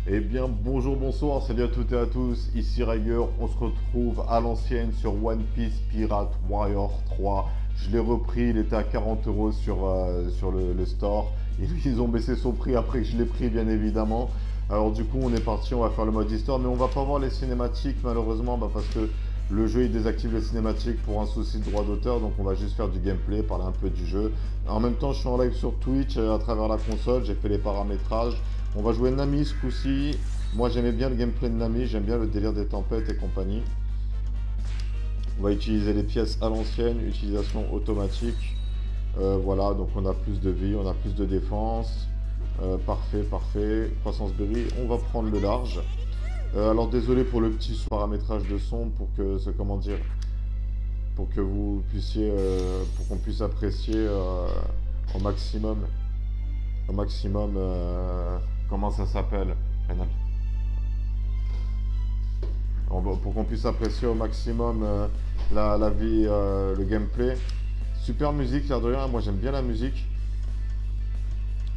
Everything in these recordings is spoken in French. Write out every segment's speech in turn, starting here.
Eh bien, bonjour, bonsoir, salut à toutes et à tous, ici Riger, on se retrouve à l'ancienne sur One Piece Pirate Warrior 3. Je l'ai repris, il était à 40 euros sur le store. Ils ont baissé son prix après que je l'ai pris, bien évidemment. Alors du coup, on est parti, on va faire le mode histoire, mais on va pas voir les cinématiques, malheureusement, parce que le jeu il désactive les cinématiques pour un souci de droit d'auteur, donc on va juste faire du gameplay, parler un peu du jeu. En même temps, je suis en live sur Twitch à travers la console, j'ai fait les paramétrages. On va jouer Nami ce coup-ci. Moi j'aimais bien le gameplay de Nami, j'aime bien le délire des tempêtes et compagnie. On va utiliser les pièces à l'ancienne, utilisation automatique. Voilà, donc on a plus de vie, on a plus de défense. Parfait, parfait. Croissance berry, on va prendre le large. Alors désolé pour le petit paramétrage de son pour que ce comment dire pour que vous puissiez pour qu'on puisse apprécier au maximum comment ça s'appelle. Pour qu'on puisse apprécier au maximum la vie, le gameplay. Super musique, l'air de rien, moi j'aime bien la musique.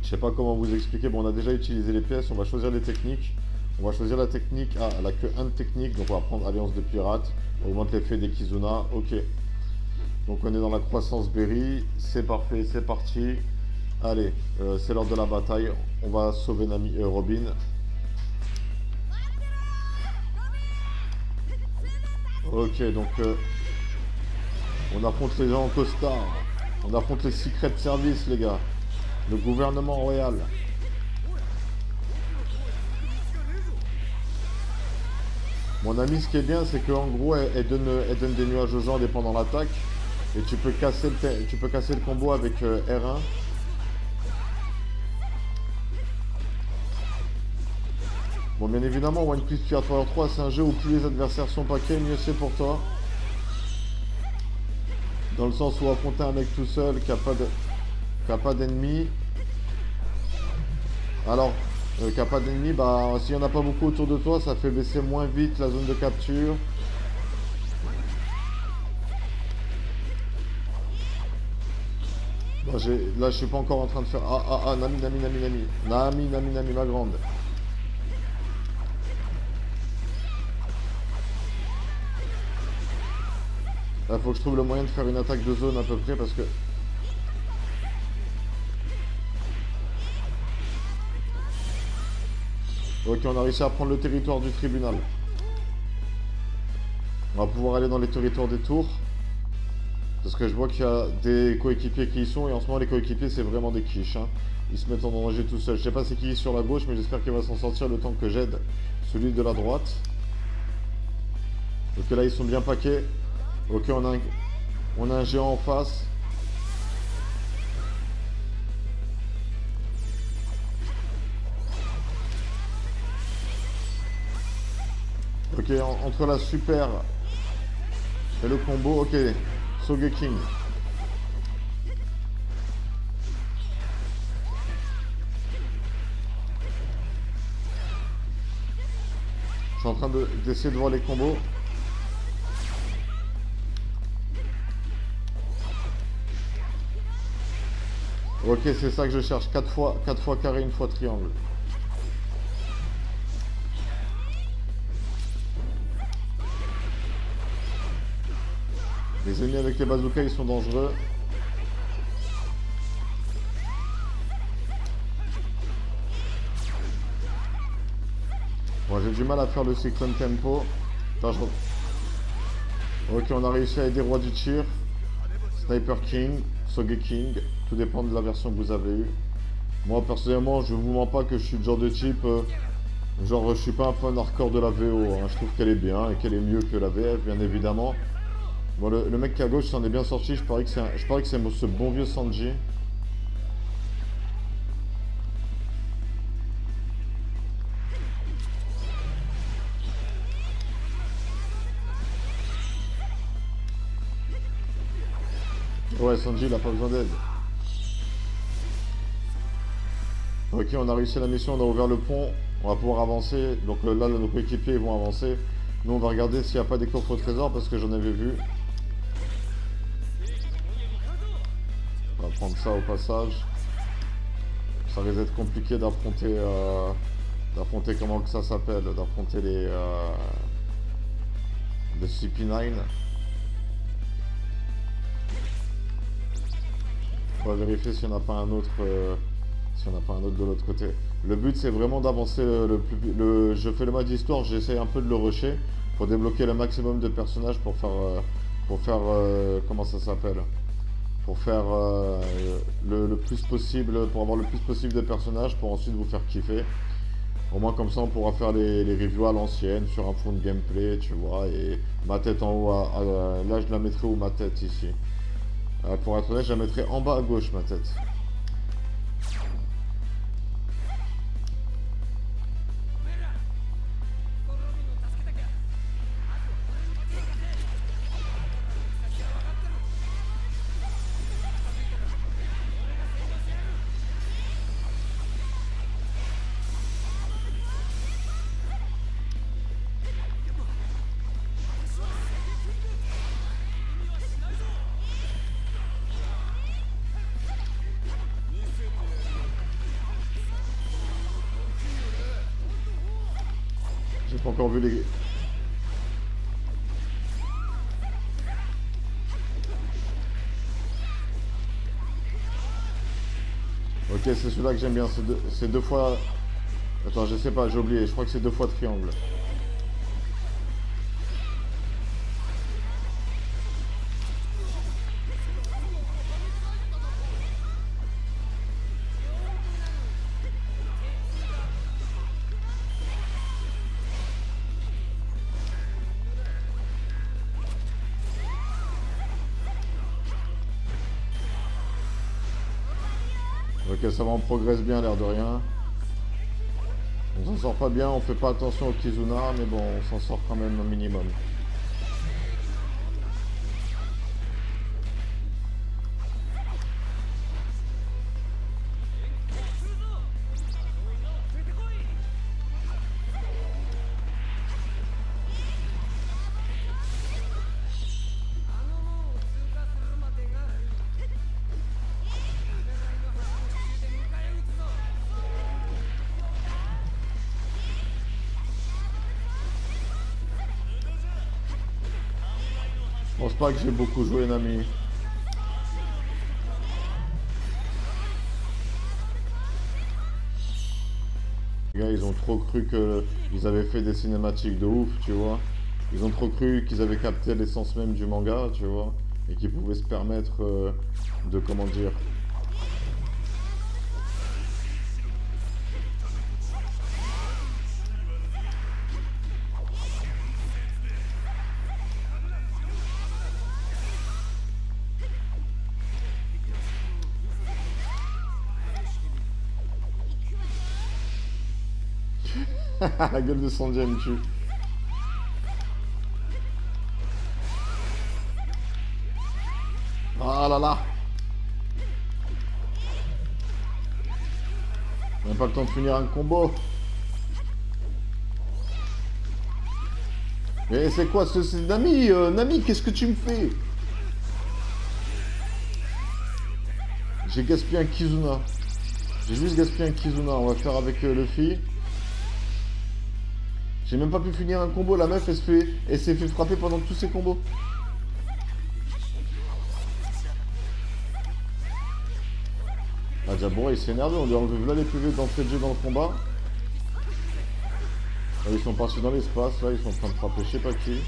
Je sais pas comment vous expliquer, bon on a déjà utilisé les pièces, on va choisir les techniques. On va choisir la technique, elle a que un de technique, donc on va prendre Alliance de Pirates, on augmente l'effet des Kizuna, ok. Donc on est dans la croissance berry, c'est parfait, c'est parti. Allez, c'est l'heure de la bataille, on va sauver Nami, Robin. Ok, donc on affronte les gens en costard. On affronte les Secret Service, les gars. Le gouvernement royal. Mon ami, ce qui est bien, c'est qu'en gros, elle donne des nuages aux gens pendant l'attaque. Et tu peux casser le combo avec R1. Bon, bien évidemment, One Piece Pirate Warrior 3, c'est un jeu où plus les adversaires sont paquets, mieux c'est pour toi. Dans le sens où affronter un mec tout seul qui a pas d'ennemis. Alors, qui a pas d'ennemis, bah s'il n'y en a pas beaucoup autour de toi, ça fait baisser moins vite la zone de capture. Bah, là, je suis pas encore en train de faire. Nami, Nami, Nami, Nami. Nami, Nami, Nami, ma grande. Là, faut que je trouve le moyen de faire une attaque de zone à peu près parce que. Ok, on a réussi à prendre le territoire du tribunal. On va pouvoir aller dans les territoires des tours. Parce que je vois qu'il y a des coéquipiers qui y sont. Et en ce moment, les coéquipiers, c'est vraiment des quiches. Hein. Ils se mettent en danger tout seuls. Je sais pas c'est qui est sur la gauche, mais j'espère qu'il va s'en sortir le temps que j'aide celui de la droite. Ok, là, ils sont bien paquets. Ok, on a un géant en face. Ok, entre la super et le combo, ok, Sogeking. Je suis en train d'essayer de voir les combos. Ok, c'est ça que je cherche. 4 fois carré, une fois triangle. Les ennemis avec les bazookas, ils sont dangereux. Bon, j'ai du mal à faire le cyclone tempo. Attends, ok, on a réussi à aider Roi du Tir. Sniper King, Sogeking. Tout dépend de la version que vous avez eue. Moi, personnellement, je vous mens pas que je suis le genre de type... genre, je suis pas un fan hardcore de la VO. Hein. Je trouve qu'elle est bien et qu'elle est mieux que la VF, bien évidemment. Bon, le mec qui est à gauche s'en est bien sorti. Je parie que c'est ce bon vieux Sanji. Ouais, Sanji, il a pas besoin d'aide. Ok, on a réussi la mission, on a ouvert le pont. On va pouvoir avancer. Donc là, nos coéquipiers vont avancer. Nous, on va regarder s'il n'y a pas des coffres au trésor parce que j'en avais vu. On va prendre ça au passage. Ça risque d'être compliqué d'affronter D'affronter comment que ça s'appelle, d'affronter les CP9. On va vérifier s'il n'y en a pas un autre, s'il n'y en a pas un autre de l'autre côté. Le but c'est vraiment d'avancer le plus je fais le mode histoire, j'essaie un peu de le rusher pour débloquer le maximum de personnages pour faire comment ça s'appelle, pour faire le plus possible, pour avoir le plus possible de personnages pour ensuite vous faire kiffer. Au moins comme ça on pourra faire les reviews à l'ancienne sur un fond de gameplay, tu vois, et ma tête en haut, là je la mettrai où ma tête ici. Pour être honnête, je la mettrai en bas à gauche ma tête. J'ai pas encore vu les... Ok, c'est celui-là que j'aime bien, c'est deux fois... Attends, je sais pas, j'ai oublié, je crois que c'est 2 fois triangle. Ok, ça va, on progresse bien, l'air de rien. On s'en sort pas bien, on fait pas attention au Kizuna, mais bon, on s'en sort quand même au minimum. Je pense pas que j'ai beaucoup joué Nami. Les gars, ils ont trop cru qu'ils avaient fait des cinématiques de ouf, tu vois. Ils ont trop cru qu'ils avaient capté l'essence même du manga, tu vois. Et qu'ils pouvaient se permettre de, comment dire... La gueule de Sanji me tue. Ah là là. On n'a pas le temps de finir un combo. Mais c'est quoi ce... Nami, Nami, qu'est-ce que tu me fais? J'ai gaspillé un Kizuna. J'ai juste gaspillé un Kizuna. On va faire avec Luffy. J'ai même pas pu finir un combo. La meuf, elle s'est fait frapper pendant tous ses combos. Ah, Jabura, il s'est énervé. On lui a enlevé là les PV d'entrée de jeu dans le combat. Là, ils sont partis dans l'espace. Là, ils sont en train de frapper je sais pas qui.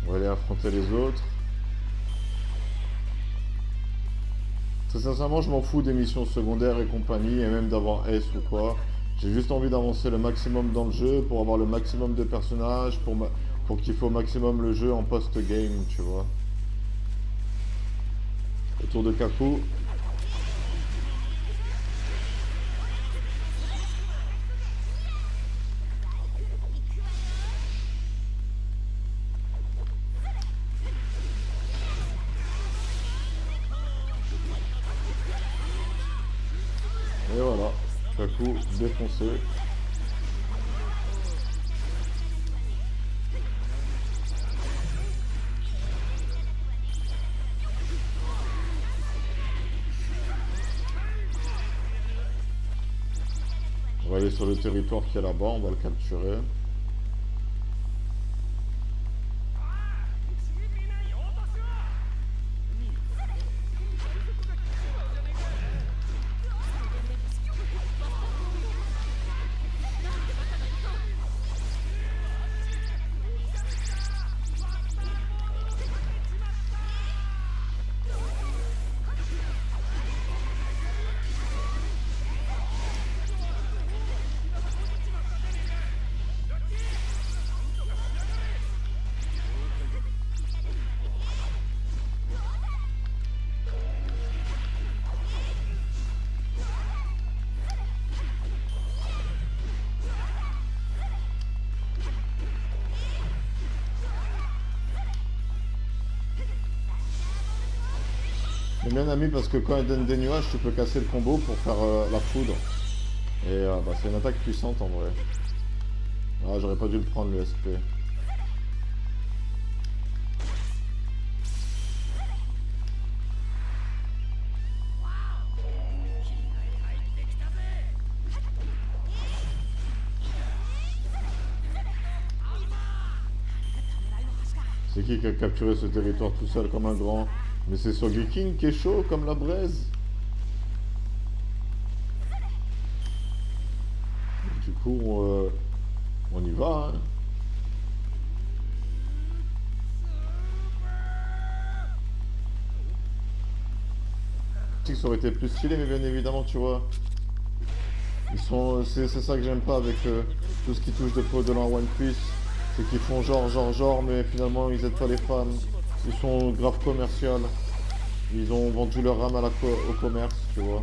On va aller affronter les autres. Très sincèrement, je m'en fous des missions secondaires et compagnie, et même d'avoir S ou quoi. J'ai juste envie d'avancer le maximum dans le jeu pour avoir le maximum de personnages, pour kiffer au maximum le jeu en post-game, tu vois. Autour de Kaku. défoncer. On va aller sur le territoire qui est là-bas, on va le capturer. J'aime bien ami parce que quand elle donne des nuages, tu peux casser le combo pour faire la foudre. Et bah, c'est une attaque puissante en vrai. Ah, j'aurais pas dû le prendre le SP. C'est qui a capturé ce territoire tout seul comme un grand? Mais c'est Sogeking qui est chaud comme la braise. Du coup, on y va. Hein. Ça aurait été plus stylé, mais bien évidemment, tu vois. Ils sont, c'est ça que j'aime pas avec tout ce qui touche de peau de l'an One Piece. C'est qu'ils font genre, mais finalement ils aident pas les fans. Ils sont grave commerciaux. Ils ont vendu leur âme à au commerce, tu vois.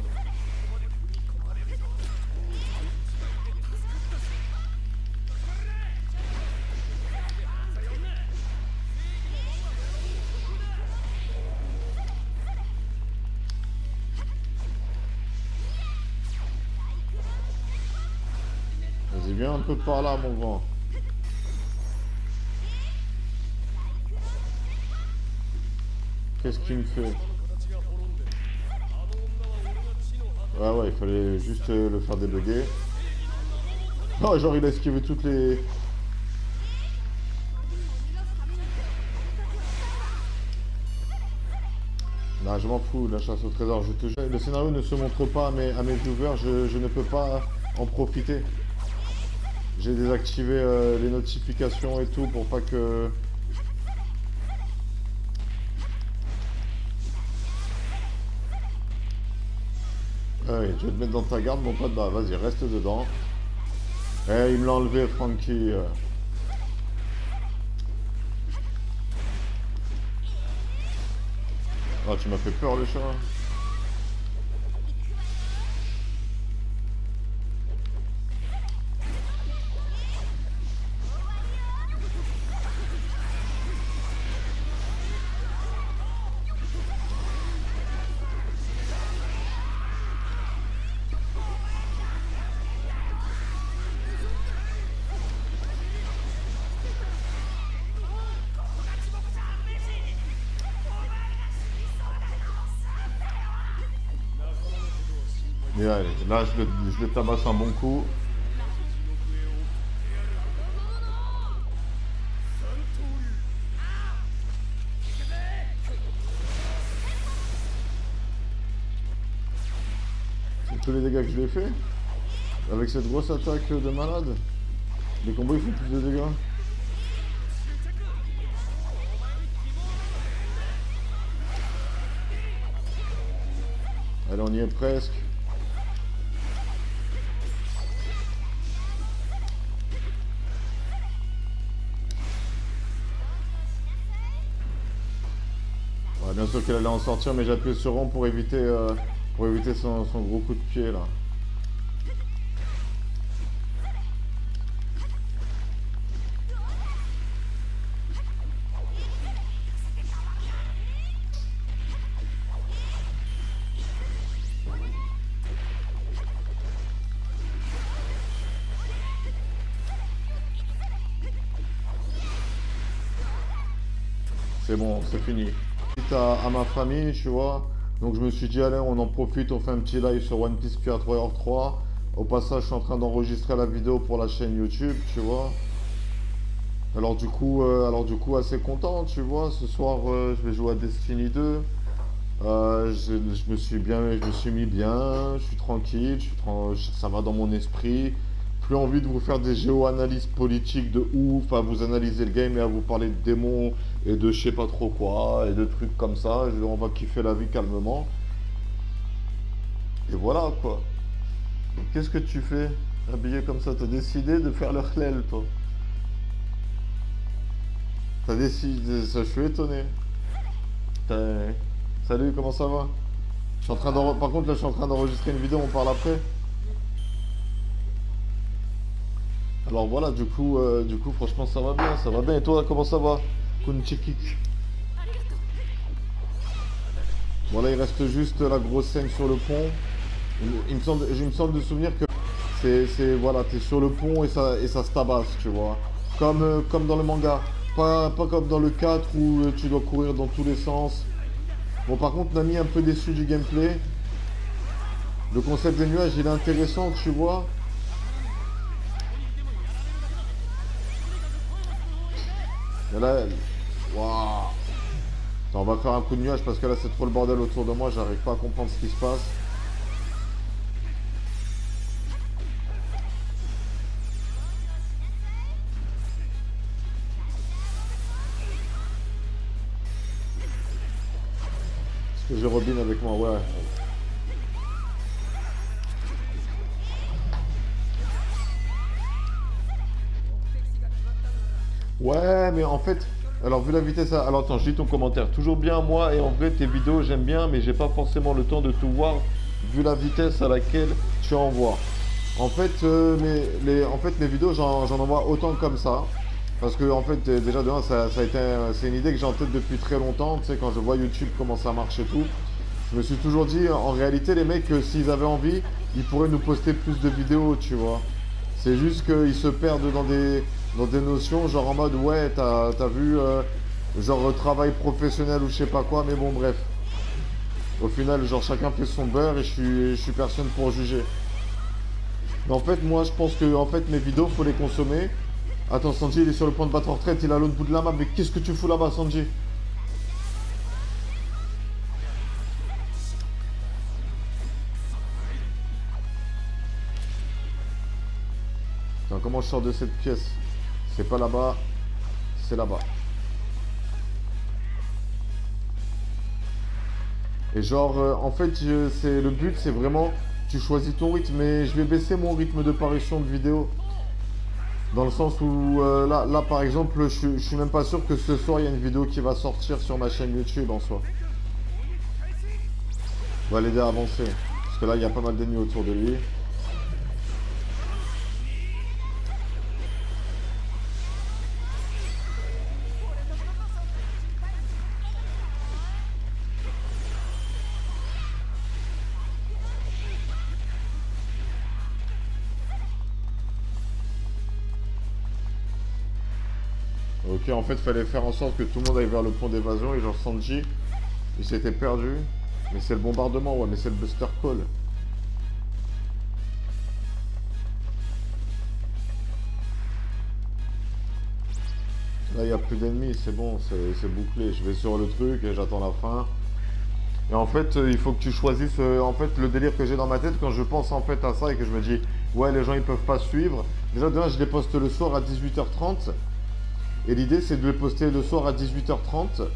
Vas-y, viens un peu par là, mon grand. Qu'est-ce qu'il me fait? Ouais, il fallait juste le faire débugger. Oh, genre il a esquivé toutes les... Non, je m'en fous, la chasse au trésor, je te jure. Le scénario ne se montre pas à mes viewers, je ne peux pas en profiter. J'ai désactivé les notifications et tout pour pas que... Ouais, je vais te mettre dans ta garde, mon pote. Bah, vas-y, reste dedans. Eh, il me l'a enlevé, Frankie. Oh, tu m'as fait peur, le chat. Mais allez, là, je le tabasse un bon coup. C'est tous les dégâts que je lui ai fait. Avec cette grosse attaque de malade. Les combos, ils font plus de dégâts. Allez, on y est presque. Ouais, bien sûr qu'elle allait en sortir, mais j'ai appuyé sur rond pour éviter son gros coup de pied là. C'est bon, c'est fini. Suite à ma famille, tu vois. Donc je me suis dit, allez, on en profite, on fait un petit live sur One Piece Pirate Warrior 3. Au passage, je suis en train d'enregistrer la vidéo pour la chaîne YouTube, tu vois. Alors du coup, assez content, tu vois. Ce soir, je vais jouer à Destiny 2. Je me suis mis bien, je suis tranquille, ça va dans mon esprit. Plus envie de vous faire des géo-analyses politiques de ouf, à vous analyser le game et à vous parler de démons et de je sais pas trop quoi, et de trucs comme ça. On va kiffer la vie calmement. Et voilà quoi. Qu'est-ce que tu fais habillé comme ça? T'as décidé de faire le hlel, toi. T'as décidé, ça, je suis étonné. T'as- Salut, comment ça va? Par contre, là, je suis en train d'enregistrer une vidéo, on parle après. Alors voilà, du coup, franchement, ça va bien, ça va bien. Et toi, comment ça va? Kunchikik. Voilà, il reste juste la grosse scène sur le pont. Il me semble de souvenir que voilà, t'es sur le pont et ça se tabasse, tu vois. Comme dans le manga. Pas comme dans le 4 où tu dois courir dans tous les sens. Bon, par contre, Nami est un peu déçu du gameplay. Le concept des nuages, il est intéressant, tu vois. Et là, waouh. Attends, on va faire un coup de nuage parce que là, c'est trop le bordel autour de moi. J'arrive pas à comprendre ce qui se passe. Est-ce que j'ai Robin avec moi? Ouais. Ouais, mais en fait, alors vu la vitesse, alors attends, je lis ton commentaire. Toujours bien moi et en vrai tes vidéos j'aime bien, mais j'ai pas forcément le temps de tout voir vu la vitesse à laquelle tu envoies. En fait, mes vidéos j'en envoie autant comme ça, parce que en fait déjà de un, ça a été, c'est une idée que j'ai en tête depuis très longtemps. Tu sais, quand je vois YouTube comment ça marche et tout, je me suis toujours dit en réalité les mecs s'ils avaient envie, ils pourraient nous poster plus de vidéos, tu vois. C'est juste qu'ils se perdent dans des notions, genre en mode ouais, t'as vu, genre travail professionnel ou je sais pas quoi, mais bon, bref. Au final, genre chacun fait son beurre et je suis personne pour juger. Mais en fait, moi je pense que en fait, mes vidéos, faut les consommer. Attends, Sanji, il est sur le point de battre en retraite, il est à l'autre bout de la map, mais qu'est-ce que tu fous là-bas, Sanji? Attends, comment je sors de cette pièce? C'est pas là-bas, c'est là-bas. Et genre, en fait, le but, c'est vraiment, tu choisis ton rythme. Mais je vais baisser mon rythme de parution de vidéo. Dans le sens où, là, par exemple, je suis même pas sûr que ce soir, il y a une vidéo qui va sortir sur ma chaîne YouTube en soi. On va l'aider à avancer. Parce que là, il y a pas mal d'ennemis autour de lui. Ok, en fait, fallait faire en sorte que tout le monde aille vers le pont d'évasion. Et genre, Sanji, il s'était perdu. Mais c'est le bombardement, ouais, mais c'est le Buster Call. Là, il n'y a plus d'ennemis, c'est bon, c'est bouclé. Je vais sur le truc et j'attends la fin. Et en fait, il faut que tu choisisses, en fait, le délire que j'ai dans ma tête quand je pense en fait à ça et que je me dis, ouais, les gens ils peuvent pas suivre. Déjà, de un, je les poste le soir à 18h30. Et l'idée, c'est de les poster le soir à 18h30,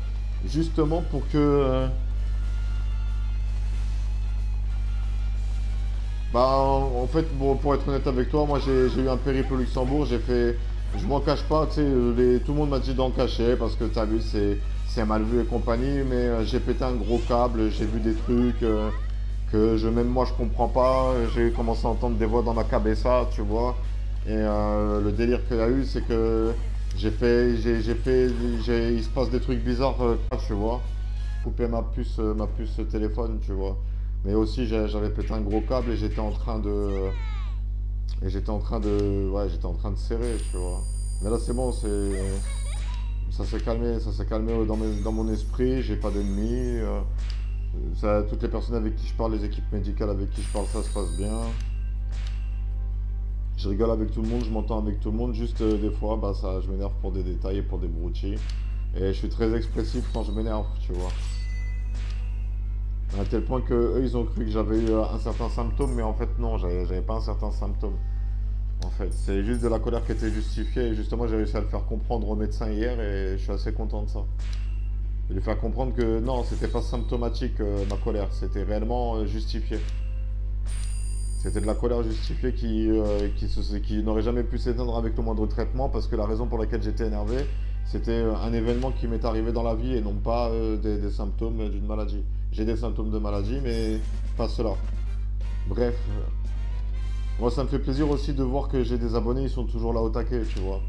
justement pour que, bah, en fait, bon, pour être honnête avec toi, moi, j'ai eu un périple au Luxembourg. Je m'en cache pas, tu sais, tout le monde m'a dit d'en cacher parce que t'as vu, c'est mal vu et compagnie. Mais j'ai pété un gros câble, j'ai vu des trucs même moi je comprends pas. J'ai commencé à entendre des voix dans ma cabessa, tu vois. Et le délire qu'il y a eu, c'est que il se passe des trucs bizarres, tu vois. Couper ma puce téléphone, tu vois. Mais aussi j'avais pété un gros câble et j'étais en train de serrer, tu vois. Mais là c'est bon, ça s'est calmé dans mon esprit, j'ai pas d'ennemis. Toutes les personnes avec qui je parle, les équipes médicales avec qui je parle, ça se passe bien. Je rigole avec tout le monde, je m'entends avec tout le monde, juste des fois, bah, je m'énerve pour des détails et pour des broutilles. Et je suis très expressif quand je m'énerve, tu vois. À tel point que eux, ils ont cru que j'avais eu un certain symptôme, mais en fait non, j'avais pas un certain symptôme. En fait, c'est juste de la colère qui était justifiée, et justement j'ai réussi à le faire comprendre au médecin hier, et je suis assez content de ça. De lui faire comprendre que non, c'était pas symptomatique ma colère, c'était réellement justifié. C'était de la colère justifiée qui n'aurait jamais pu s'éteindre avec le moindre traitement, parce que la raison pour laquelle j'étais énervé, c'était un événement qui m'est arrivé dans la vie et non pas des symptômes d'une maladie. J'ai des symptômes de maladie, mais pas cela. Bref, moi ça me fait plaisir aussi de voir que j'ai des abonnés, ils sont toujours là au taquet, tu vois.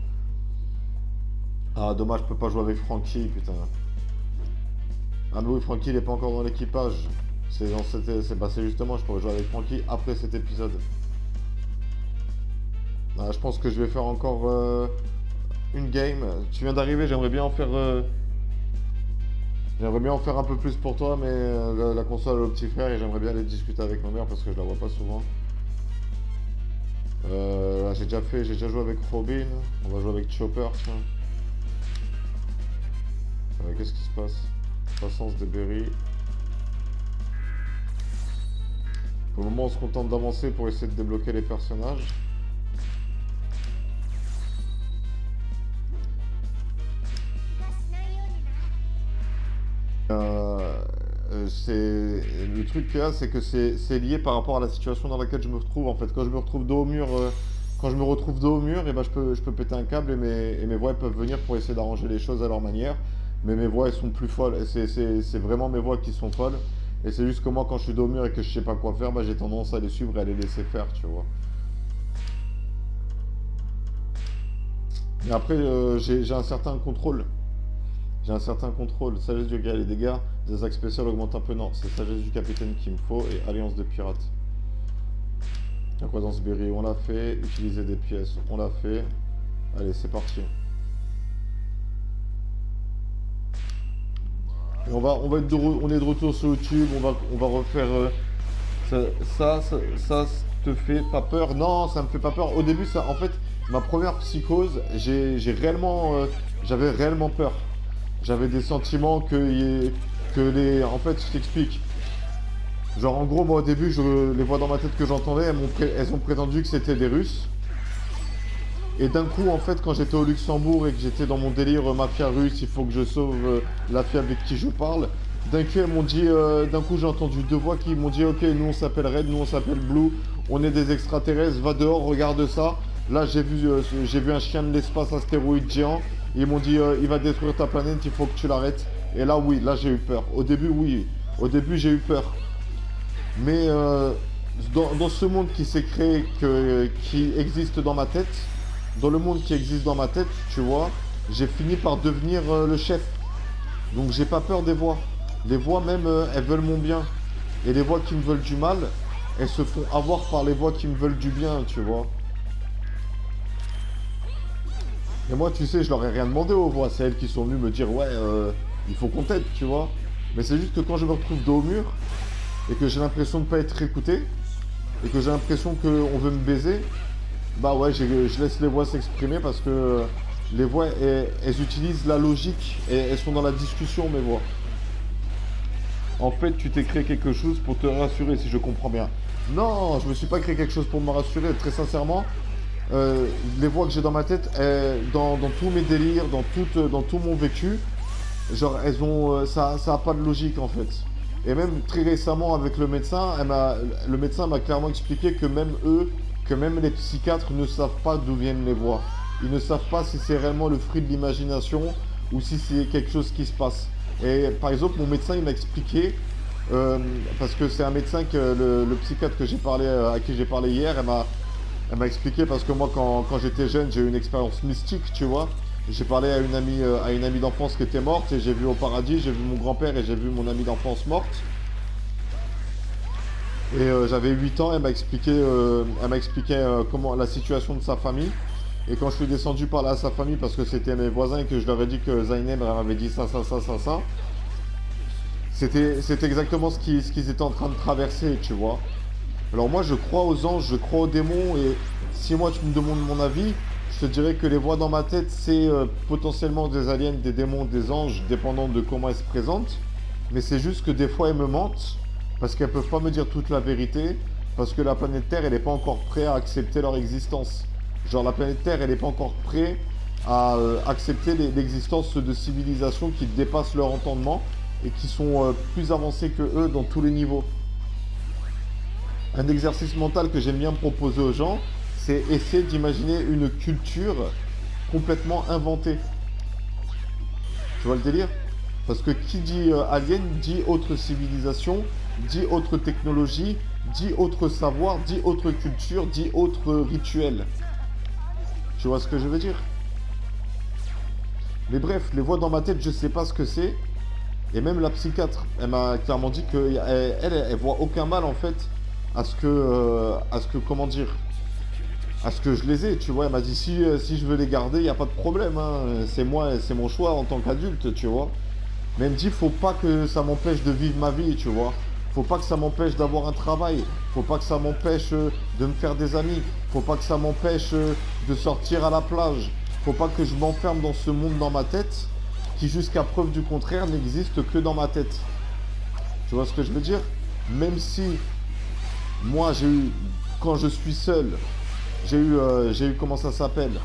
Ah dommage, je peux pas jouer avec Francky, putain. Ah mais oui, Francky il est pas encore dans l'équipage. C'est justement, je pourrais jouer avec Francky après cet épisode. Ah, je pense que je vais faire encore une game. Tu viens d'arriver, j'aimerais bien en faire un peu plus pour toi, mais la console est au petit frère et j'aimerais bien aller discuter avec ma mère parce que je la vois pas souvent. J'ai déjà joué avec Robin. On va jouer avec Chopper, tiens. Qu'est-ce qui se passe? Croissance des berries. Pour le moment, on se contente d'avancer pour essayer de débloquer les personnages. Le truc qu'il y a, c'est que c'est lié par rapport à la situation dans laquelle je me retrouve. En fait, quand je me retrouve dos au mur, et ben je peux péter un câble et mes voix peuvent venir pour essayer d'arranger les choses à leur manière. Mais mes voix, elles sont plus folles. C'est vraiment mes voix qui sont folles. Et c'est juste que moi, quand je suis dos au mur et que je sais pas quoi faire, bah, j'ai tendance à les suivre et à les laisser faire, tu vois. Et après, j'ai un certain contrôle. J'ai un certain contrôle. Sagesse du gars, les dégâts des attaques spéciales augmentent un peu. Non, c'est sagesse du capitaine qu'il me faut et alliance de pirates. La croissance berry, on l'a fait. Utiliser des pièces, on l'a fait. Allez, c'est parti. Et on est de retour sur YouTube. On va refaire. Ça te fait pas peur? Non, ça me fait pas peur. Au début, en fait, ma première psychose, j'avais réellement peur. J'avais des sentiments en fait, je t'explique. Genre, en gros, moi, au début, les voix dans ma tête que j'entendais, elles ont prétendu que c'était des Russes. Et d'un coup, en fait, quand j'étais au Luxembourg et que j'étais dans mon délire mafia russe, il faut que je sauve la fille avec qui je parle. D'un coup, j'ai entendu deux voix qui m'ont dit, ok, nous on s'appelle Red, nous on s'appelle Blue, on est des extraterrestres, va dehors, regarde ça. Là, j'ai vu un chien de l'espace astéroïde géant. Ils m'ont dit, il va détruire ta planète, il faut que tu l'arrêtes. Et là, oui, là j'ai eu peur. Au début, oui. Au début, j'ai eu peur. Mais dans ce monde qui s'est créé, qui existe dans ma tête, dans le monde qui existe dans ma tête, tu vois, j'ai fini par devenir le chef. Donc j'ai pas peur des voix. Les voix même, elles veulent mon bien. Et les voix qui me veulent du mal, elles se font avoir par les voix qui me veulent du bien, tu vois. Et moi, tu sais, je leur ai rien demandé aux voix. C'est elles qui sont venues me dire, ouais, il faut qu'on t'aide, tu vois. Mais c'est juste que quand je me retrouve dos au mur, et que j'ai l'impression de ne pas être écouté, et que j'ai l'impression qu'on veut me baiser, bah ouais, je laisse les voix s'exprimer parce que les voix, elles utilisent la logique, et elles sont dans la discussion, mes voix. En fait, tu t'es créé quelque chose pour te rassurer, si je comprends bien. Non, je me suis pas créé quelque chose pour me rassurer, très sincèrement. Les voix que j'ai dans ma tête, dans tous mes délires, dans tout mon vécu, genre ça a pas de logique en fait. Et même très récemment avec le médecin m'a clairement expliqué que même les psychiatres ne savent pas d'où viennent les voix. Ils ne savent pas si c'est réellement le fruit de l'imagination ou si c'est quelque chose qui se passe. Et par exemple, mon médecin il m'a expliqué, parce que c'est un médecin le psychiatre à qui j'ai parlé hier, elle m'a expliqué parce que moi, quand j'étais jeune, j'ai eu une expérience mystique, tu vois. J'ai parlé à une amie d'enfance qui était morte et j'ai vu au paradis, j'ai vu mon grand-père et j'ai vu mon amie d'enfance morte. Et j'avais 8 ans, elle m'a expliqué comment la situation de sa famille. Et quand je suis descendu parler à sa famille parce que c'était mes voisins et que je leur ai dit que Zainem m'avait dit ça, c'était exactement ce qu'ils étaient en train de traverser, tu vois. Alors moi, je crois aux anges, je crois aux démons, et si moi tu me demandes mon avis, je te dirais que les voix dans ma tête, c'est potentiellement des aliens, des démons, des anges, dépendant de comment elles se présentent. Mais c'est juste que des fois, elles me mentent, parce qu'elles peuvent pas me dire toute la vérité, parce que la planète Terre, elle n'est pas encore prête à accepter leur existence. Genre, la planète Terre, elle n'est pas encore prête à accepter l'existence de civilisations qui dépassent leur entendement et qui sont plus avancées que eux dans tous les niveaux. Un exercice mental que j'aime bien proposer aux gens, c'est essayer d'imaginer une culture complètement inventée. Tu vois le délire? Parce que qui dit alien, dit autre civilisation, dit autre technologie, dit autre savoir, dit autre culture, dit autre rituel. Tu vois ce que je veux dire? Mais bref, les voix dans ma tête, je sais pas ce que c'est. Et même la psychiatre, elle m'a clairement dit qu'elle elle voit aucun mal en fait à ce que, comment dire, à ce que je les ai, tu vois. Elle m'a dit si je veux les garder, il n'y a pas de problème, hein. C'est moi, c'est mon choix en tant qu'adulte, tu vois. Mais elle me dit, faut pas que ça m'empêche de vivre ma vie, tu vois. Faut pas que ça m'empêche d'avoir un travail. Faut pas que ça m'empêche de me faire des amis. Faut pas que ça m'empêche de sortir à la plage. Faut pas que je m'enferme dans ce monde dans ma tête qui, jusqu'à preuve du contraire, n'existe que dans ma tête. Tu vois ce que je veux dire? Même si moi, j'ai eu, quand je suis seul, j'ai eu, comment ça s'appelle?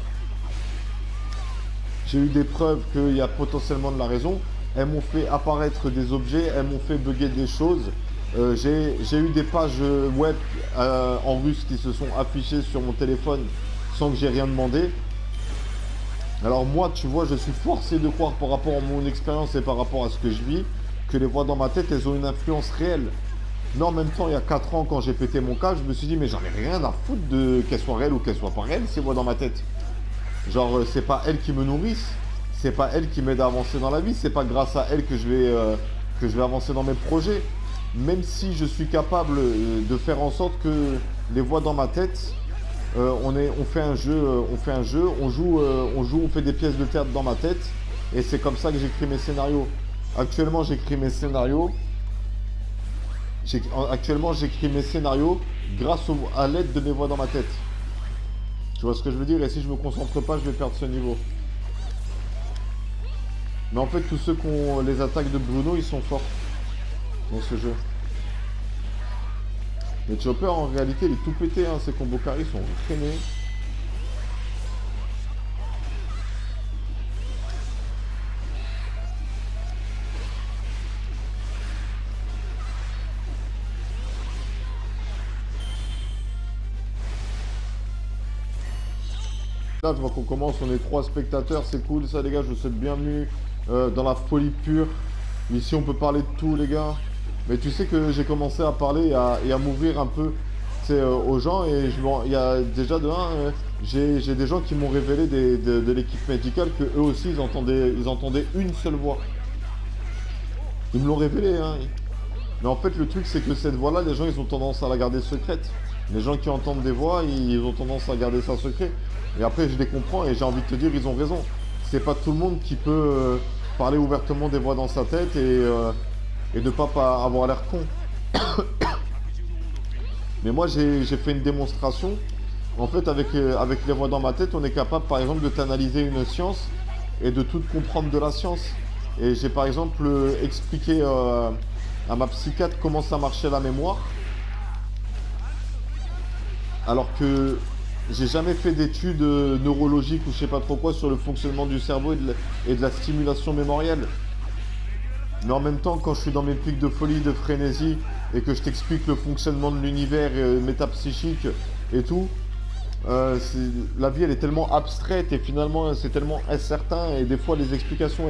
J'ai eu des preuves qu'il y a potentiellement de la raison. Elles m'ont fait apparaître des objets, elles m'ont fait bugger des choses. J'ai eu des pages web en russe qui se sont affichées sur mon téléphone sans que j'ai rien demandé. Alors moi, tu vois, je suis forcé de croire par rapport à mon expérience et par rapport à ce que je vis, que les voix dans ma tête, elles ont une influence réelle. Mais en même temps, il y a 4 ans, quand j'ai pété mon câble, je me suis dit, mais j'en ai rien à foutre de qu'elles soient réelles ou qu'elles soient pas réelles, ces voix dans ma tête. Genre, c'est pas elles qui me nourrissent, c'est pas elles qui m'aident à avancer dans la vie, c'est pas grâce à elles que je vais avancer dans mes projets. Même si je suis capable de faire en sorte que les voix dans ma tête, on fait un jeu, on joue, on fait des pièces de théâtre dans ma tête, et c'est comme ça que j'écris mes scénarios. Actuellement, j'écris mes scénarios. Actuellement, j'écris mes scénarios grâce à l'aide de mes voix dans ma tête. Tu vois ce que je veux dire? Et si je me concentre pas, je vais perdre ce niveau. Mais en fait, tous ceux qui ont les attaques de Bruno, ils sont forts dans ce jeu. Mais Chopper, en réalité, il est tout pété, hein. Ses combos carrés sont freinés. Là, je vois qu'on commence, on est 3 spectateurs, c'est cool ça les gars, je vous souhaite bienvenue dans la folie pure. Ici on peut parler de tout les gars. Mais tu sais que j'ai commencé à parler et à m'ouvrir un peu aux gens, et il y a déjà j'ai des gens qui m'ont révélé de l'équipe médicale que eux aussi ils entendaient une seule voix. Ils me l'ont révélé, hein. Mais en fait le truc c'est que cette voix là, les gens ils ont tendance à la garder secrète. Les gens qui entendent des voix, ils ont tendance à garder ça secret. Et après je les comprends et j'ai envie de te dire, ils ont raison. C'est pas tout le monde qui peut parler ouvertement des voix dans sa tête et ne pas avoir l'air con. Mais moi j'ai fait une démonstration. En fait avec les voix dans ma tête, on est capable par exemple de t'analyser une science et de tout comprendre de la science. Et j'ai par exemple expliqué à ma psychiatre comment ça marchait la mémoire. Alors que j'ai jamais fait d'études neurologiques ou je sais pas trop quoi sur le fonctionnement du cerveau et de la stimulation mémorielle. Mais en même temps, quand je suis dans mes pics de folie, de frénésie, et que je t'explique le fonctionnement de l'univers métapsychique et tout, la vie elle est tellement abstraite et finalement c'est tellement incertain, et des fois les explications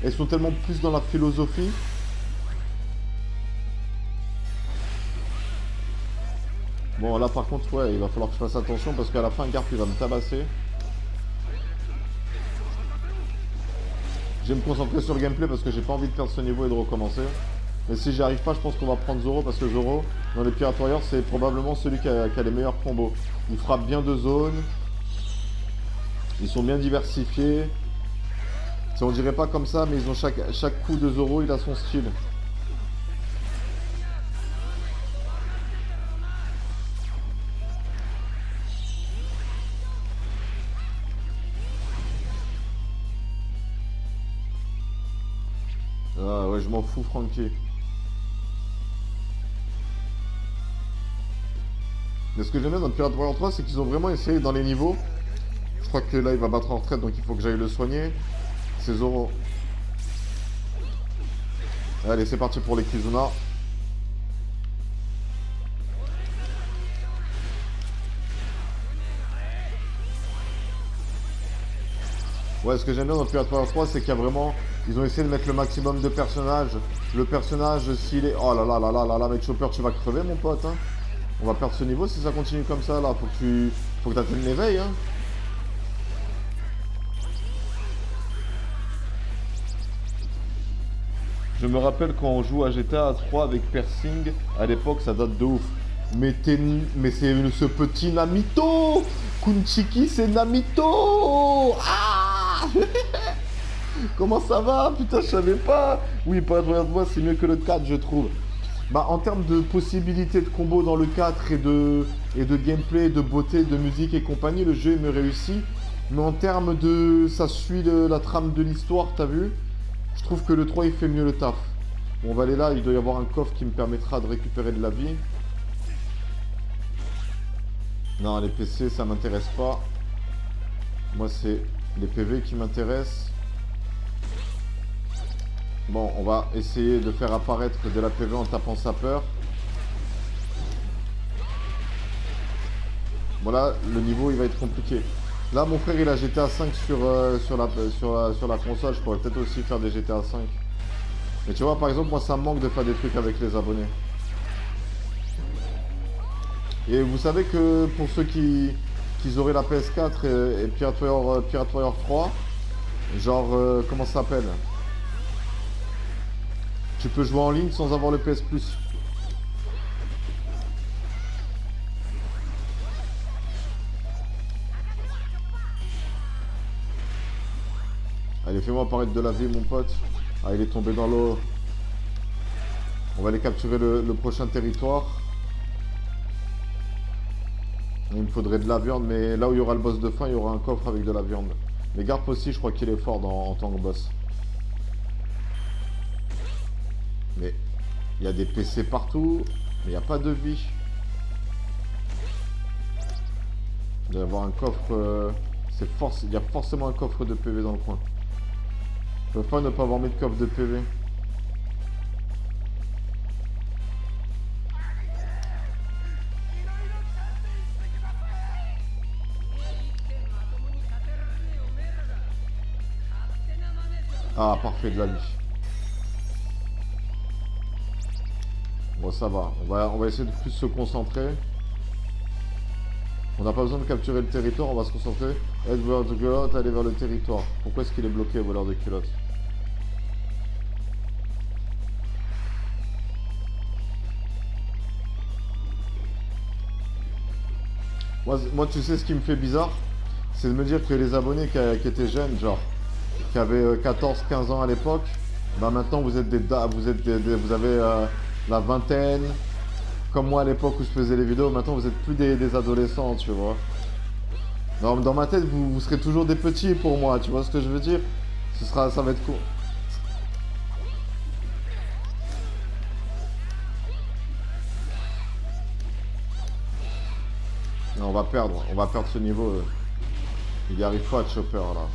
elles sont tellement plus dans la philosophie. Bon là par contre ouais, il va falloir que je fasse attention parce qu'à la fin Garp il va me tabasser. Je vais me concentrer sur le gameplay parce que j'ai pas envie de perdre ce niveau et de recommencer. Mais si j'y arrive pas, je pense qu'on va prendre Zoro parce que Zoro, dans les Pirate Warriors, c'est probablement celui qui a les meilleurs combos. Il frappe bien de zone. Ils sont bien diversifiés. Si on dirait pas comme ça, mais ils ont chaque coup de Zoro, il a son style. Ah ouais, je m'en fous, Frankie. Mais ce que j'aime bien dans Pirate Warrior 3, c'est qu'ils ont vraiment essayé dans les niveaux. Je crois que là, il va battre en retraite, donc il faut que j'aille le soigner. C'est Zoro. Allez, c'est parti pour les Kizuna. Ouais, ce que j'aime bien dans Pirate Warrior 3, c'est qu'il y a vraiment... Ils ont essayé de mettre le maximum de personnages. Le personnage, s'il est... Oh là là là là là là, mec Chopper, tu vas crever, mon pote, hein. On va perdre ce niveau si ça continue comme ça, là. Faut que tu atteignes l'éveil, hein. Je me rappelle quand on joue à GTA 3 avec Persing, à l'époque, ça date de ouf. Mais c'est ce petit Namito. Kunchiki, c'est Namito. Ah. Comment ça va? Putain, je savais pas. Oui, pas de moi, c'est mieux que le 4, je trouve. Bah, en termes de possibilités de combo dans le 4 et de gameplay, de beauté, de musique et compagnie, le jeu il me réussit. Mais en termes de... ça suit la trame de l'histoire, t'as vu? Je trouve que le 3 il fait mieux le taf. Bon, on va aller là, il doit y avoir un coffre qui me permettra de récupérer de la vie. Non, les PC ça m'intéresse pas. Moi c'est les PV qui m'intéressent. Bon, on va essayer de faire apparaître de la PV en tapant sapeur. Voilà, le niveau il va être compliqué. Là mon frère il a GTA 5 sur la console, je pourrais peut-être aussi faire des GTA 5. Mais tu vois par exemple moi ça me manque de faire des trucs avec les abonnés. Et vous savez que pour ceux qui auraient la PS4 et Pirate Warrior 3, genre comment ça s'appelle? Tu peux jouer en ligne sans avoir le PS Plus. Allez, fais-moi apparaître de la vie, mon pote. Ah, il est tombé dans l'eau. On va aller capturer le prochain territoire. Il me faudrait de la viande, mais là où il y aura le boss de fin, il y aura un coffre avec de la viande. Mais Garp aussi, je crois qu'il est fort en tant que boss. Mais il y a des PC partout, mais il n'y a pas de vie. Il doit y avoir un coffre... il y a forcément un coffre de PV dans le coin. Je peux pas ne pas avoir mis de coffre de PV. Ah, parfait, de la vie. Bon, ça va. On va essayer de plus se concentrer. On n'a pas besoin de capturer le territoire, on va se concentrer. Être voleur de culotte, aller vers le territoire. Pourquoi est-ce qu'il est bloqué, voleur de culotte? Moi, tu sais ce qui me fait bizarre? C'est de me dire que les abonnés qui étaient jeunes, genre, qui avaient 14-15 ans à l'époque, bah maintenant vous êtes vous avez la vingtaine. Comme moi à l'époque où je faisais les vidéos, maintenant vous êtes plus des adolescents, tu vois. Dans ma tête, vous serez toujours des petits pour moi, tu vois ce que je veux dire? Ça va être cool. Non, on va perdre ce niveau. Il y arrive pas à Chopper là.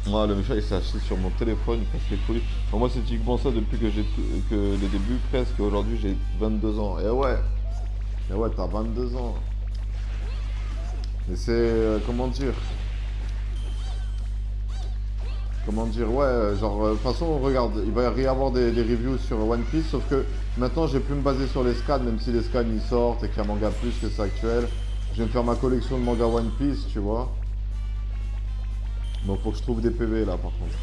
Moi, le méchant il s'est acheté sur mon téléphone, il casse les couilles. Enfin, moi, c'est typiquement ça depuis que les débuts presque. Aujourd'hui, j'ai 22 ans. Et ouais, t'as 22 ans. Mais c'est comment dire? comment dire, ouais, genre, de toute façon, regarde, il va y avoir des reviews sur One Piece, sauf que maintenant, je vais plus me baser sur les scans, même si les scans ils sortent et qu'il y a Manga Plus que c'est actuel. Je vais me faire ma collection de manga One Piece, tu vois. Donc, faut que je trouve des PV là, par contre.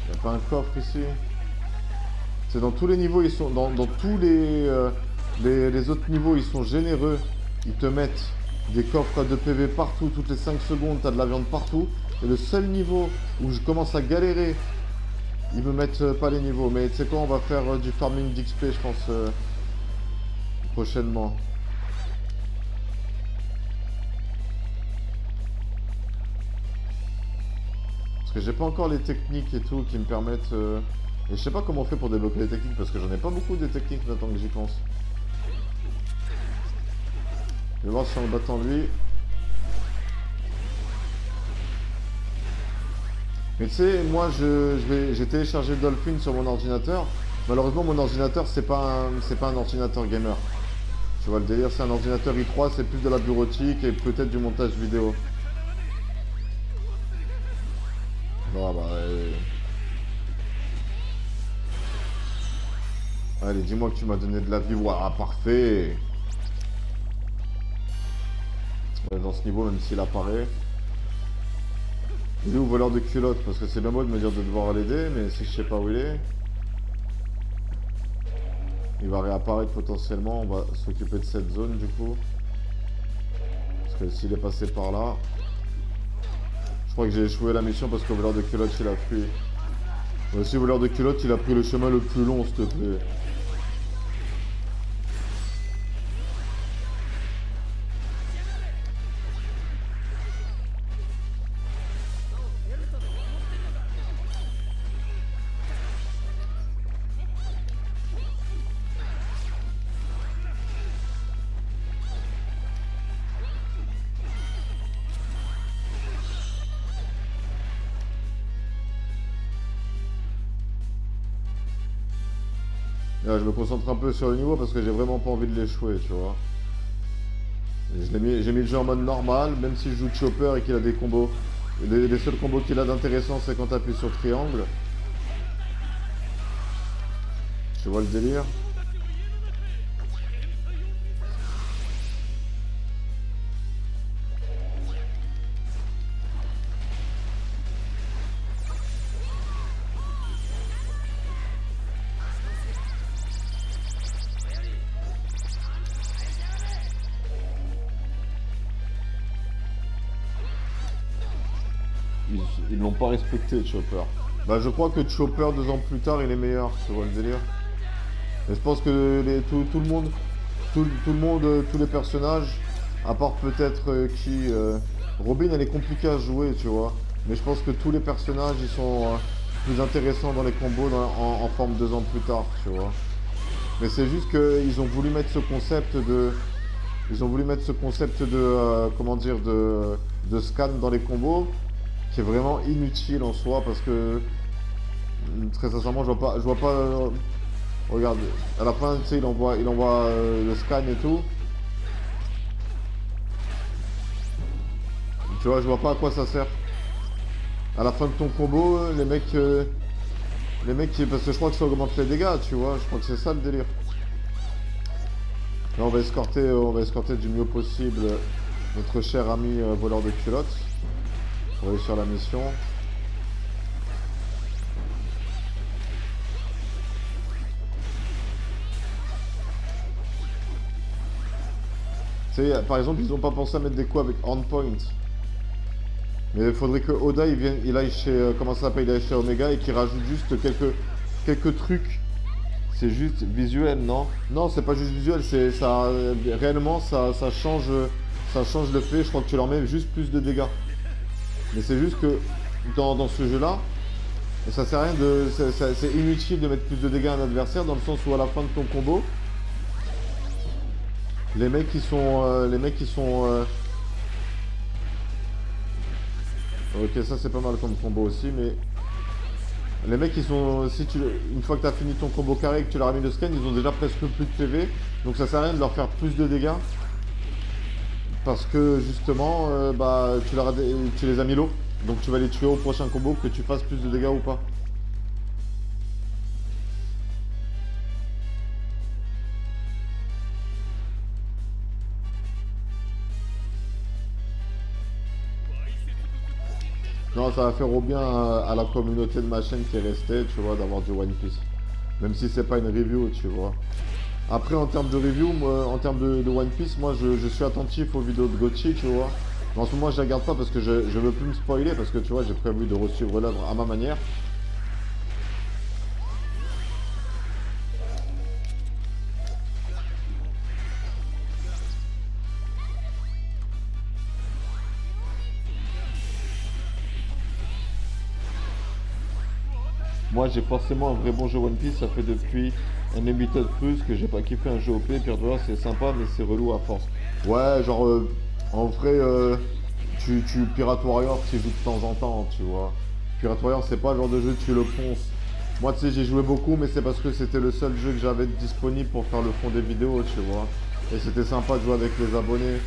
Y a pas un coffre ici? C'est dans tous les niveaux, ils sont dans tous les autres niveaux, ils sont généreux. Ils te mettent des coffres de PV partout, toutes les 5 secondes, t'as de la viande partout. Et le seul niveau où je commence à galérer, ils me mettent pas les niveaux. Mais tu sais quoi, on va faire du farming d'XP, je pense, prochainement. Parce que j'ai pas encore les techniques et tout qui me permettent... Et je sais pas comment on fait pour débloquer les techniques, parce que j'en ai pas beaucoup des techniques maintenant que j'y pense. Je vais voir si en le battant lui... Mais tu sais, moi j'ai téléchargé Dolphin sur mon ordinateur. Malheureusement mon ordinateur c'est pas un ordinateur gamer. Tu vois le délire, c'est un ordinateur i3, c'est plus de la bureautique et peut-être du montage vidéo. Bon bah... Allez, dis-moi que tu m'as donné de la vie. Waouh, parfait. Dans ce niveau, même s'il apparaît. Il est où, voleur de culottes? Parce que c'est bien beau de me dire de devoir l'aider, mais si je sais pas où il est... Il va réapparaître potentiellement, on va s'occuper de cette zone du coup. Parce que s'il est passé par là... Je crois que j'ai échoué la mission parce que voleur de culottes il a fui. Aussi voleur de culottes il a pris le chemin le plus long, s'il te plaît. Là, je me concentre un peu sur le niveau parce que j'ai vraiment pas envie de l'échouer, tu vois. J'ai mis le jeu en mode normal, même si je joue Chopper et qu'il a des combos. Les seuls combos qu'il a d'intéressant, c'est quand tu appuies sur triangle. Tu vois le délire? Ils l'ont pas respecté, Chopper. Bah, je crois que Chopper, 2 ans plus tard, il est meilleur, tu vois le délire. Et je pense que tout le monde, tous les personnages, à part peut-être Robin, elle est compliquée à jouer, tu vois. Mais je pense que tous les personnages, ils sont plus intéressants dans les combos en forme 2 ans plus tard, tu vois. Mais c'est juste qu'ils ont voulu mettre ce concept de... comment dire, de scan dans les combos, qui est vraiment inutile en soi, parce que... Très sincèrement, je vois pas regarde, à la fin, tu sais, il envoie le scan et tout. Tu vois, je vois pas à quoi ça sert. À la fin de ton combo, les mecs, parce que je crois que ça augmente les dégâts, tu vois. Je crois que c'est ça le délire. Là, on va escorter du mieux possible notre cher ami voleur de culottes pour réussir la mission. Tu sais, par exemple, ils ont pas pensé à mettre des coups avec on point. Mais il faudrait que Oda il aille chez comment ça s'appelle, il aille chez Omega et qu'il rajoute juste quelques trucs. C'est juste visuel, non? Non, c'est pas juste visuel, c'est ça réellement ça change le fait. Je crois que tu leur mets juste plus de dégâts. Mais c'est juste que dans ce jeu-là, ça sert à rien de, c'est inutile de mettre plus de dégâts à un adversaire dans le sens où à la fin de ton combo, les mecs qui sont ok, ça c'est pas mal comme combo aussi, mais les mecs ils sont, une fois que tu as fini ton combo carré et que tu leur as mis le scan, ils ont déjà presque plus de PV, donc ça sert à rien de leur faire plus de dégâts Parce que justement, bah, tu les as mis low. Donc tu vas les tuer au prochain combo, que tu fasses plus de dégâts ou pas. Non, ça va faire au bien à la communauté de ma chaîne qui est restée, tu vois, d'avoir du One Piece. Même si c'est pas une review, tu vois. Après, en termes de review, moi, en termes de One Piece, moi, je suis attentif aux vidéos de Gotchi, tu vois. Mais en ce moment, je les regarde pas parce que je veux plus me spoiler, parce que, tu vois, j'ai prévu de resuivre l'œuvre à ma manière. Moi, j'ai forcément un vrai bon jeu One Piece, ça fait depuis Unlimited Cruise que j'ai pas kiffé un jeu OP. Pire de c'est sympa, mais c'est relou à force. Ouais, genre, en vrai, Pirate Warrior, tu joues de temps en temps, tu vois. Pirate Warrior, c'est pas le genre de jeu, tu le ponces. Moi, tu sais, j'ai joué beaucoup, mais c'est parce que c'était le seul jeu que j'avais disponible pour faire le fond des vidéos, tu vois. Et c'était sympa de jouer avec les abonnés.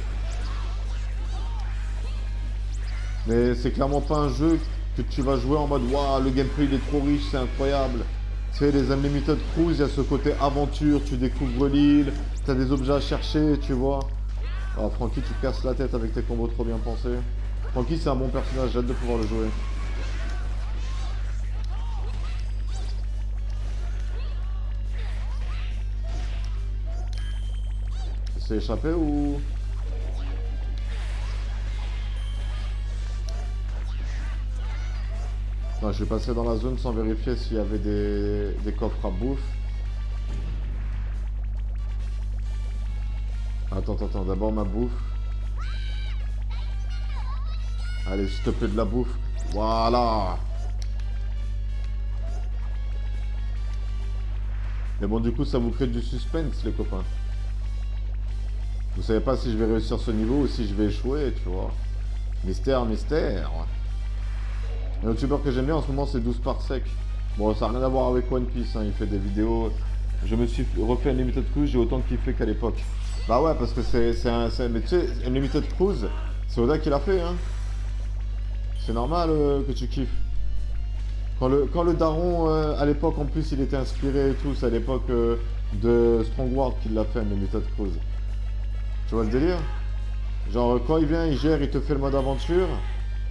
Mais c'est clairement pas un jeu que tu vas jouer en mode waouh, le gameplay il est trop riche, c'est incroyable. Tu sais, les Unlimited Cruise, il y a ce côté aventure, tu découvres l'île, tu as des objets à chercher, tu vois. Alors Franky, tu casses la tête avec tes combos trop bien pensés. Franky, c'est un bon personnage, j'ai hâte de pouvoir le jouer. Il s'est échappé ou... Non, je suis passé dans la zone sans vérifier s'il y avait des coffres à bouffe. Attends, d'abord ma bouffe. Allez, s'il te plaît, de la bouffe. Voilà. Mais bon, du coup, ça vous crée du suspense, les copains. Vous savez pas si je vais réussir ce niveau ou si je vais échouer, tu vois. Mystère, mystère. Un youtubeur que j'aime bien en ce moment, c'est 12 par sec. Bon, ça n'a rien à voir avec One Piece, hein. Il fait des vidéos. Je me suis refait Unlimited Cruise, j'ai autant kiffé qu'à l'époque. Bah ouais, parce que mais tu sais, Unlimited Cruise, c'est Oda qui l'a fait, hein. C'est normal que tu kiffes. Quand le daron, à l'époque, en plus, il était inspiré et tout, c'est à l'époque de Strongward qu'il l'a fait, Unlimited Cruise. Tu vois le délire? Genre, quand il vient, il gère, il te fait le mode aventure,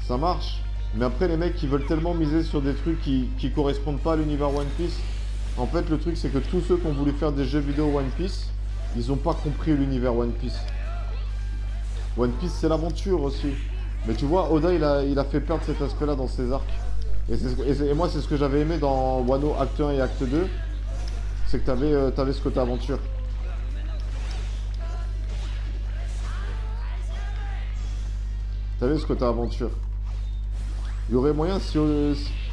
ça marche. Mais après, les mecs qui veulent tellement miser sur des trucs qui correspondent pas à l'univers One Piece, en fait, le truc, c'est que tous ceux qui ont voulu faire des jeux vidéo One Piece, ils ont pas compris l'univers One Piece. One Piece, c'est l'aventure aussi. Mais tu vois, Oda, il a fait perdre cet aspect-là dans ses arcs. Et moi, c'est ce que j'avais aimé dans Wano Acte 1 et Acte 2, c'est que t'avais ce côté aventure. T'avais ce côté aventure. Il y aurait moyen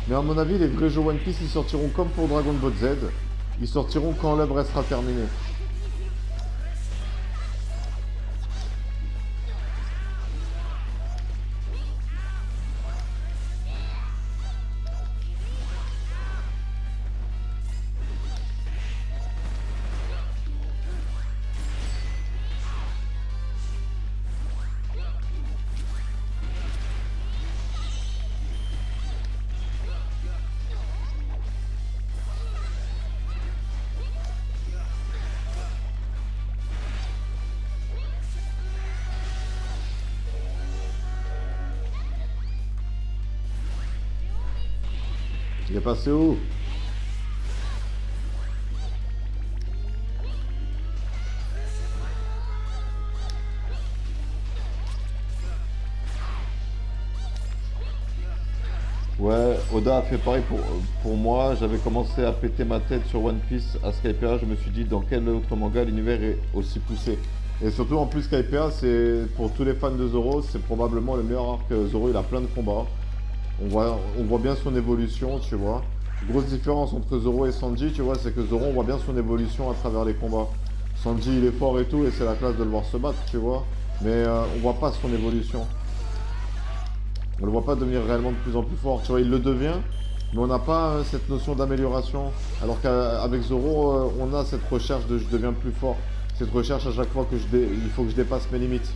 mais à mon avis, les vrais jeux One Piece, ils sortiront comme pour Dragon Ball Z. Ils sortiront quand l'œuvre sera terminée. Il est passé où? Ouais, Oda a fait pareil pour moi. J'avais commencé à péter ma tête sur One Piece à Skypiea. Je me suis dit dans quel autre manga l'univers est aussi poussé. Et surtout en plus Skypiea, c'est pour tous les fans de Zoro, c'est probablement le meilleur arc. Zoro, il a plein de combats. On voit bien son évolution, tu vois. Grosse différence entre Zoro et Sanji, tu vois, c'est que Zoro, on voit bien son évolution à travers les combats. Sanji, il est fort et tout, et c'est la classe de le voir se battre, tu vois. Mais on voit pas son évolution. On le voit pas devenir réellement de plus en plus fort. Tu vois, il le devient, mais on n'a pas cette notion d'amélioration. Alors qu'avec Zoro, on a cette recherche de je deviens plus fort. Cette recherche à chaque fois que il faut que je dépasse mes limites.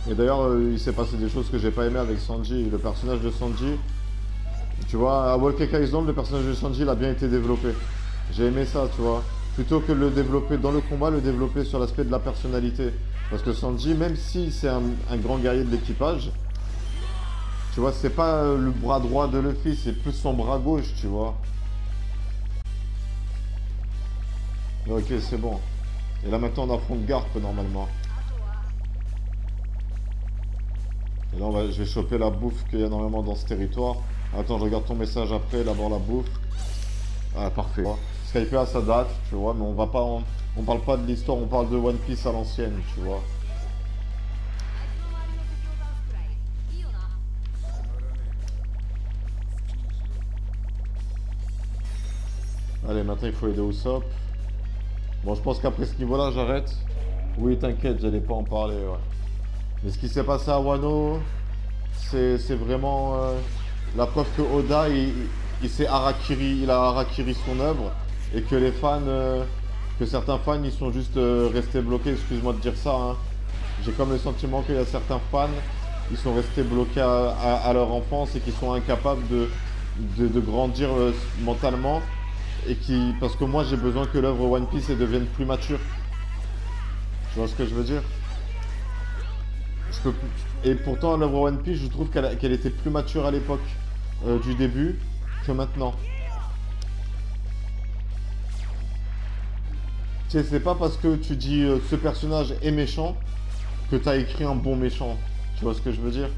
Et d'ailleurs, il s'est passé des choses que j'ai pas aimé avec Sanji. Le personnage de Sanji, tu vois, à Walker Island, le personnage de Sanji, il a bien été développé. J'ai aimé ça, tu vois. Plutôt que le développer dans le combat, le développer sur l'aspect de la personnalité. Parce que Sanji, même si c'est un grand guerrier de l'équipage, tu vois, c'est pas le bras droit de Luffy, c'est plus son bras gauche, tu vois. Ok, c'est bon. Et là maintenant on affronte Garp normalement. Et là je vais choper la bouffe qu'il y a normalement dans ce territoire. Attends, je regarde ton message après, d'abord la bouffe. Ah parfait. Skype à sa date, tu vois, mais on va pas on parle pas de l'histoire, on parle de One Piece à l'ancienne, tu vois. Allez, maintenant il faut aider Usopp. Bon, je pense qu'après ce niveau-là, j'arrête. Oui, t'inquiète, j'allais pas en parler, ouais. Mais ce qui s'est passé à Wano, c'est vraiment la preuve que Oda, il s'est harakiri, il a harakiri son œuvre et que les fans, que certains fans, ils sont juste restés bloqués. Excuse-moi de dire ça, hein. J'ai comme le sentiment qu'il y a certains fans, ils sont restés bloqués à leur enfance et qui sont incapables de grandir mentalement et qui, parce que moi, j'ai besoin que l'œuvre One Piece elle devienne plus mature. Tu vois ce que je veux dire? Et pourtant, l'œuvre One Piece, je trouve qu'elle était plus mature à l'époque du début que maintenant. Tu sais, c'est pas parce que tu dis ce personnage est méchant que t'as écrit un bon méchant. Tu vois ce que je veux dire?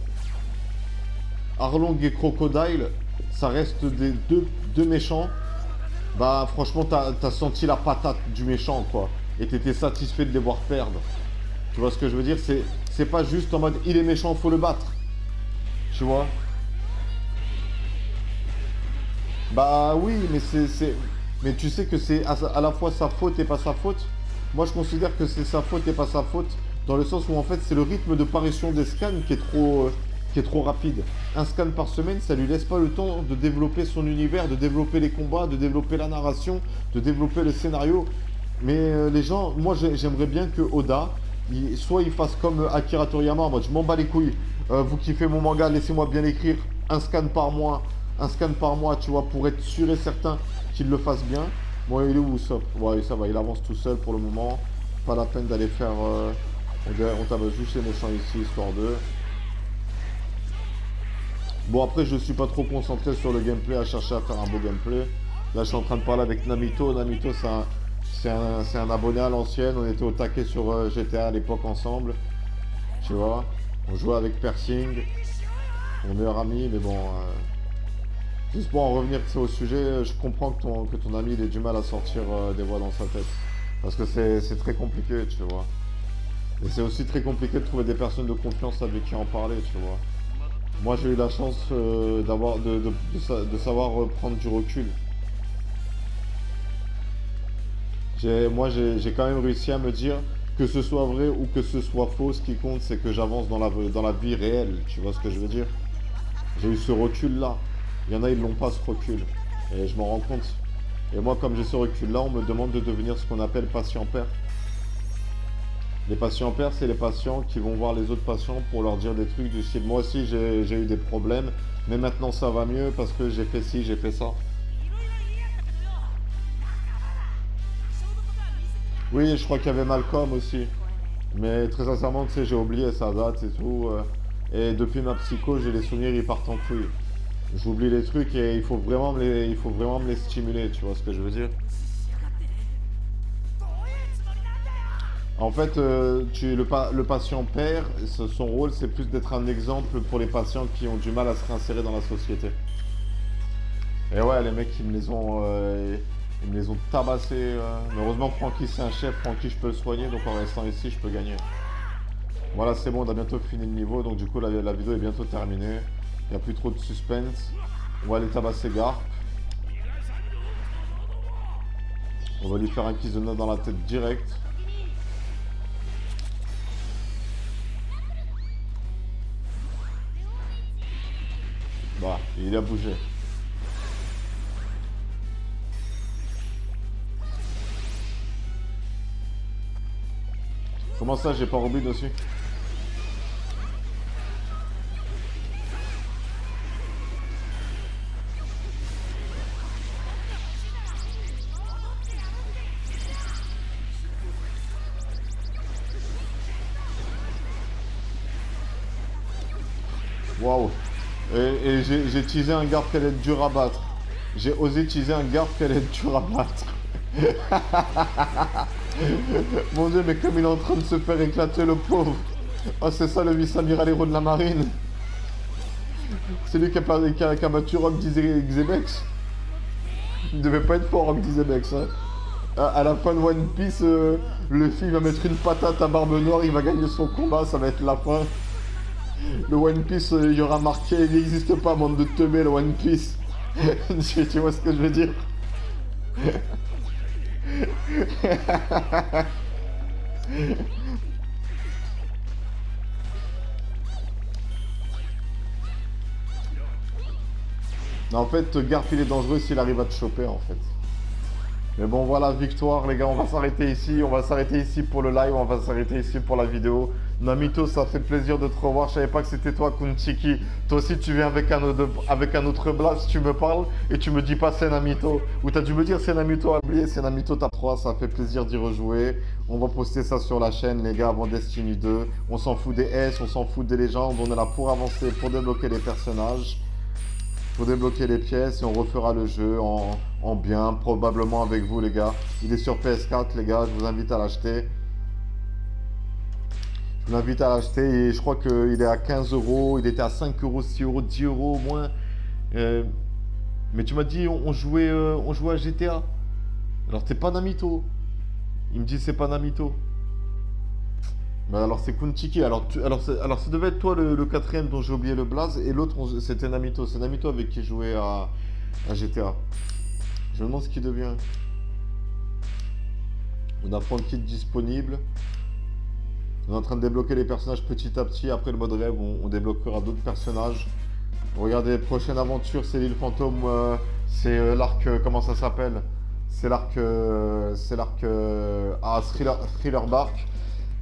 Arlong et Crocodile, ça reste des deux méchants. Bah franchement, t'as senti la patate du méchant, quoi. Et t'étais satisfait de les voir perdre. Tu vois ce que je veux dire? C'est pas juste en mode il est méchant, faut le battre. Tu vois? Bah oui, mais mais tu sais que c'est à la fois sa faute et pas sa faute. Moi je considère que c'est sa faute et pas sa faute. Dans le sens où en fait c'est le rythme de parution des scans qui est trop rapide. Un scan par semaine, ça lui laisse pas le temps de développer son univers, de développer les combats, de développer la narration, de développer le scénario. Mais les gens, moi j'aimerais bien que Oda, soit il fasse comme Akira Toriyama, en mode je m'en bats les couilles, vous kiffez mon manga, laissez-moi bien l'écrire, un scan par mois, tu vois, pour être sûr et certain qu'il le fasse bien. Bon, il est où Usopp? Ouais, ça va, il avance tout seul pour le moment. Pas la peine d'aller faire... on tabasse juste les méchants ici, histoire de... Bon, après, je suis pas trop concentré sur le gameplay, à chercher à faire un beau gameplay. Là, je suis en train de parler avec Namito. Namito, c'est un abonné à l'ancienne. On était au taquet sur GTA à l'époque ensemble. Tu vois, on jouait avec Persing, mon meilleur ami, mais bon... Juste pour en revenir au sujet, je comprends que ton ami il ait du mal à sortir des voix dans sa tête. Parce que c'est très compliqué, tu vois. Et c'est aussi très compliqué de trouver des personnes de confiance avec qui en parler, tu vois. Moi j'ai eu la chance de savoir prendre du recul. Moi j'ai quand même réussi à me dire que ce soit vrai ou que ce soit faux, ce qui compte c'est que j'avance dans la vie réelle, tu vois ce que je veux dire. J'ai eu ce recul là. Il y en a, ils n'ont pas ce recul. Et je m'en rends compte. Et moi, comme j'ai ce recul-là, on me demande de devenir ce qu'on appelle patient père. Les patients pères, c'est les patients qui vont voir les autres patients pour leur dire des trucs du style moi aussi j'ai eu des problèmes, mais maintenant ça va mieux parce que j'ai fait ci, j'ai fait ça. Oui, je crois qu'il y avait Malcolm aussi. Mais très sincèrement, tu sais, j'ai oublié sa date et tout. Et depuis ma psycho, j'ai les souvenirs, ils partent en couille. J'oublie les trucs et il faut vraiment me les stimuler, tu vois ce que je veux dire? En fait, le patient père, son rôle, c'est plus d'être un exemple pour les patients qui ont du mal à se réinsérer dans la société. Et ouais, les mecs, ils me les ont tabassés. Mais heureusement, Franky, c'est un chef. Franky, je peux le soigner, donc en restant ici, je peux gagner. Voilà, c'est bon, on a bientôt fini le niveau, donc du coup, la vidéo est bientôt terminée. Il n'y a plus trop de suspense. On va aller tabasser Garp. On va lui faire un Kizuna dans la tête direct. Bah, il a bougé. Comment ça, j'ai pas Robin aussi? Waouh. Et j'ai teasé un garde qu'elle est dur à battre. J'ai osé teaser un garde qu'elle est dur à battre. Mon dieu, mais comme il est en train de se faire éclater le pauvre. Oh, c'est ça le vice-amiral héros de la marine. C'est lui qui a battu Rock Xebex. Il devait pas être fort Rock Xebex. Hein. À la fin de One Piece, Luffy va mettre une patate à Barbe Noire, il va gagner son combat, ça va être la fin. Le One Piece, il y aura marqué, il n'existe pas, bande de teubés, le One Piece. Tu vois ce que je veux dire? En fait, Garp il est dangereux s'il arrive à te choper en fait. Mais bon voilà, victoire les gars, on va s'arrêter ici, pour le live, on va s'arrêter ici pour la vidéo. Namito, ça fait plaisir de te revoir, je savais pas que c'était toi Kunchiki. Toi aussi tu viens avec un autre blast, tu me parles et tu me dis pas c'est Namito. Ou t'as dû me dire c'est Namito, oublié, c'est Namito Top 3, ça fait plaisir d'y rejouer. On va poster ça sur la chaîne les gars avant Destiny 2. On s'en fout des S, on s'en fout des légendes, on est là pour avancer, pour débloquer les personnages. Pour débloquer les pièces et on refera le jeu en bien, probablement avec vous les gars. Il est sur PS4 les gars, je vous invite à l'acheter. Je vous invite à l'acheter et je crois qu'il est à 15 €, il était à 5 €, 6 €, 10 € au moins. Mais tu m'as dit on jouait à GTA. Alors t'es pas Namito. Il me dit c'est pas Namito. Bah alors c'est Kunchiki, alors ça devait être toi le quatrième dont j'ai oublié le blaze et l'autre c'était Namito, c'est Namito avec qui je jouais à GTA. Je me demande ce qu'il devient. On apprend le kit disponible. On est en train de débloquer les personnages petit à petit, après le mode rêve on débloquera d'autres personnages. Regardez, prochaine aventure c'est l'île fantôme, c'est l'arc, comment ça s'appelle? C'est l'arc, Thriller Bark.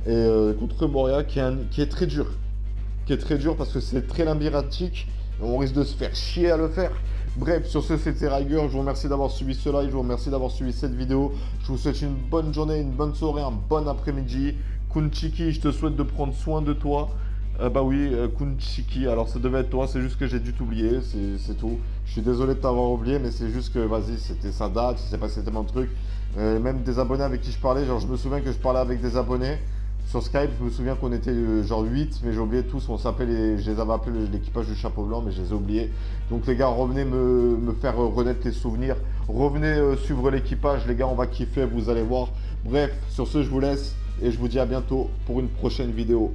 Et contre Moria qui est très dur. Qui est très dur parce que c'est très labyrinthique. On risque de se faire chier à le faire. Bref, sur ce c'était Riger. Je vous remercie d'avoir suivi ce live. Je vous remercie d'avoir suivi cette vidéo. Je vous souhaite une bonne journée, une bonne soirée, un bon après-midi. Kunchiki, je te souhaite de prendre soin de toi. Bah oui, Kunchiki, alors ça devait être toi, c'est juste que j'ai dû t'oublier, c'est tout. Je suis désolé de t'avoir oublié, mais c'est juste que, vas-y, c'était sa date, je sais pas si c'était mon truc. Même des abonnés avec qui je parlais, genre je me souviens que je parlais avec des abonnés. Sur Skype, je me souviens qu'on était genre 8, mais j'ai oublié tous, on s'appelait je les avais appelés l'équipage du chapeau blanc, mais je les ai oubliés. Donc les gars, revenez me faire renaître les souvenirs. Revenez suivre l'équipage, les gars, on va kiffer, vous allez voir. Bref, sur ce, je vous laisse et je vous dis à bientôt pour une prochaine vidéo.